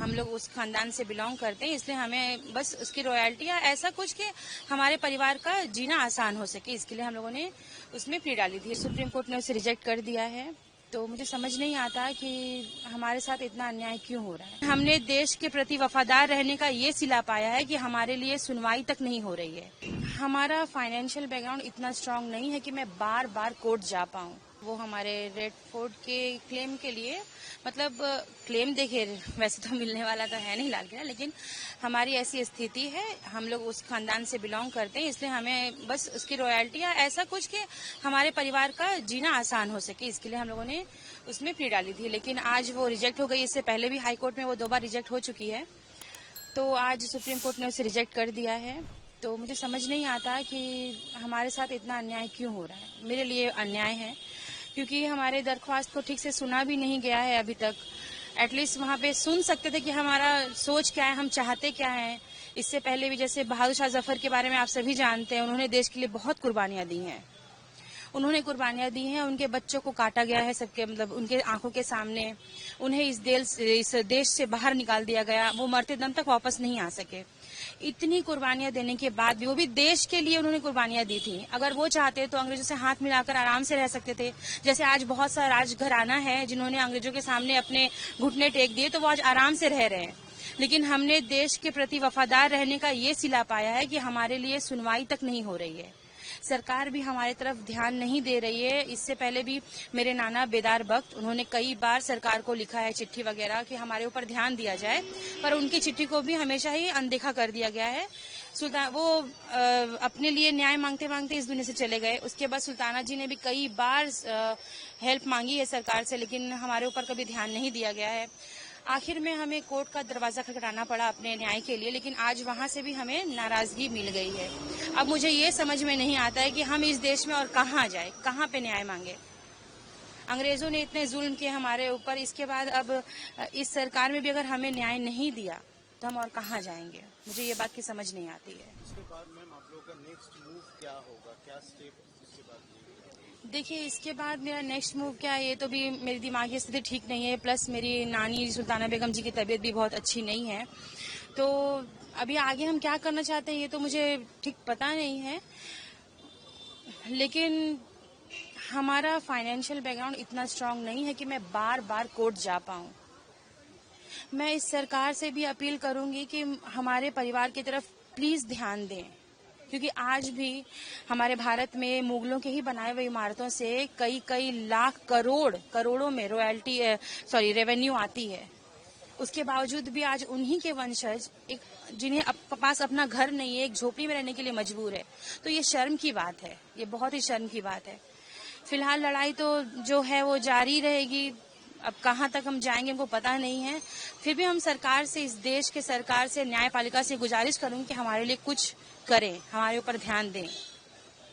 हम लोग उस खानदान से बिलोंग करते हैं, इसलिए हमें बस उसकी रॉयल्टी या ऐसा कुछ कि हमारे परिवार का जीना आसान हो सके, इसके लिए हम लोगों ने उसमें प्ली डाली थी। सुप्रीम कोर्ट ने उसे रिजेक्ट कर दिया है। तो मुझे समझ नहीं आता कि हमारे साथ इतना अन्याय क्यों हो रहा है। हमने देश के प्रति वफादार रहने का ये सिला पाया है कि हमारे लिए सुनवाई तक नहीं हो रही है। हमारा फाइनेंशियल बैकग्राउंड इतना स्ट्रांग नहीं है कि मैं बार बार कोर्ट जा पाऊँ। वो हमारे रेड फोर्ट के क्लेम के लिए, मतलब क्लेम देखिए वैसे तो मिलने वाला तो है नहीं लाल किला, लेकिन हमारी ऐसी स्थिति है, हम लोग उस खानदान से बिलोंग करते हैं, इसलिए हमें बस उसकी रॉयल्टी या ऐसा कुछ कि हमारे परिवार का जीना आसान हो सके, इसके लिए हम लोगों ने उसमें प्ली डाली थी। लेकिन आज वो रिजेक्ट हो गई। इससे पहले भी हाई कोर्ट में वो 2 बार रिजेक्ट हो चुकी है, तो आज सुप्रीम कोर्ट ने उसे रिजेक्ट कर दिया है। तो मुझे समझ नहीं आता कि हमारे साथ इतना अन्याय क्यों हो रहा है। मेरे लिए अन्याय है क्योंकि हमारे दरख्वास्त को ठीक से सुना भी नहीं गया है अभी तक। एटलीस्ट वहाँ पे सुन सकते थे कि हमारा सोच क्या है, हम चाहते क्या हैं। इससे पहले भी जैसे बहादुर शाह जफर के बारे में आप सभी जानते हैं, उन्होंने देश के लिए बहुत कुर्बानियां दी हैं। उनके बच्चों को काटा गया है सबके, मतलब उनके आंखों के सामने। उन्हें इस देश से बाहर निकाल दिया गया। वो मरते दम तक वापस नहीं आ सके। इतनी कुर्बानियां देने के बाद भी, वो भी देश के लिए उन्होंने कुर्बानियां दी थी। अगर वो चाहते तो अंग्रेजों से हाथ मिलाकर आराम से रह सकते थे। जैसे आज बहुत सा राजघराना है जिन्होंने अंग्रेजों के सामने अपने घुटने टेक दिए, तो वो आज आराम से रह रहे हैं। लेकिन हमने देश के प्रति वफादार रहने का ये सिला पाया है कि हमारे लिए सुनवाई तक नहीं हो रही है। सरकार भी हमारे तरफ ध्यान नहीं दे रही है। इससे पहले भी मेरे नाना बेदार बख्त, उन्होंने कई बार सरकार को लिखा है चिट्ठी वगैरह कि हमारे ऊपर ध्यान दिया जाए, पर उनकी चिट्ठी को भी हमेशा ही अनदेखा कर दिया गया है। वो अपने लिए न्याय मांगते मांगते इस दुनिया से चले गए। उसके बाद सुल्ताना जी ने भी कई बार हेल्प मांगी है सरकार से, लेकिन हमारे ऊपर कभी ध्यान नहीं दिया गया है। आखिर में हमें कोर्ट का दरवाजा खटखटाना पड़ा अपने न्याय के लिए, लेकिन आज वहां से भी हमें नाराजगी मिल गई है। अब मुझे ये समझ में नहीं आता है कि हम इस देश में और कहाँ जाए, कहाँ पे न्याय मांगे। अंग्रेजों ने इतने जुल्म किए हमारे ऊपर, इसके बाद अब इस सरकार में भी अगर हमें न्याय नहीं दिया तो हम और कहाँ जाएंगे। मुझे ये बात की समझ नहीं आती है। इसके बाद मैम आप लोगों का नेक्स्ट मूव क्या होगा, क्या स्टेप इसके बाद? देखिए, इसके बाद मेरा नेक्स्ट मूव क्या है, ये तो भी मेरी दिमागी स्थिति ठीक नहीं है, प्लस मेरी नानी सुल्ताना बेगम जी की तबीयत भी बहुत अच्छी नहीं है। तो अभी आगे हम क्या करना चाहते हैं ये तो मुझे ठीक पता नहीं है, लेकिन हमारा फाइनेंशियल बैकग्राउंड इतना स्ट्रांग नहीं है कि मैं बार बार कोर्ट जा पाऊँ। मैं इस सरकार से भी अपील करूंगी कि हमारे परिवार की तरफ प्लीज ध्यान दें, क्योंकि आज भी हमारे भारत में मुगलों के ही बनाए हुए इमारतों से कई लाख करोड़ों में रेवेन्यू आती है। उसके बावजूद भी आज उन्हीं के वंशज जिन्हें पास अपना घर नहीं है, एक झोपड़ी में रहने के लिए मजबूर है। तो ये शर्म की बात है, ये बहुत ही शर्म की बात है। फिलहाल लड़ाई तो जो है वो जारी रहेगी। अब कहाँ तक हम जाएंगे हमको पता नहीं है। फिर भी हम सरकार से, इस देश के सरकार से, न्यायपालिका से गुजारिश करूंगी कि हमारे लिए कुछ करें, हमारे ऊपर ध्यान दें।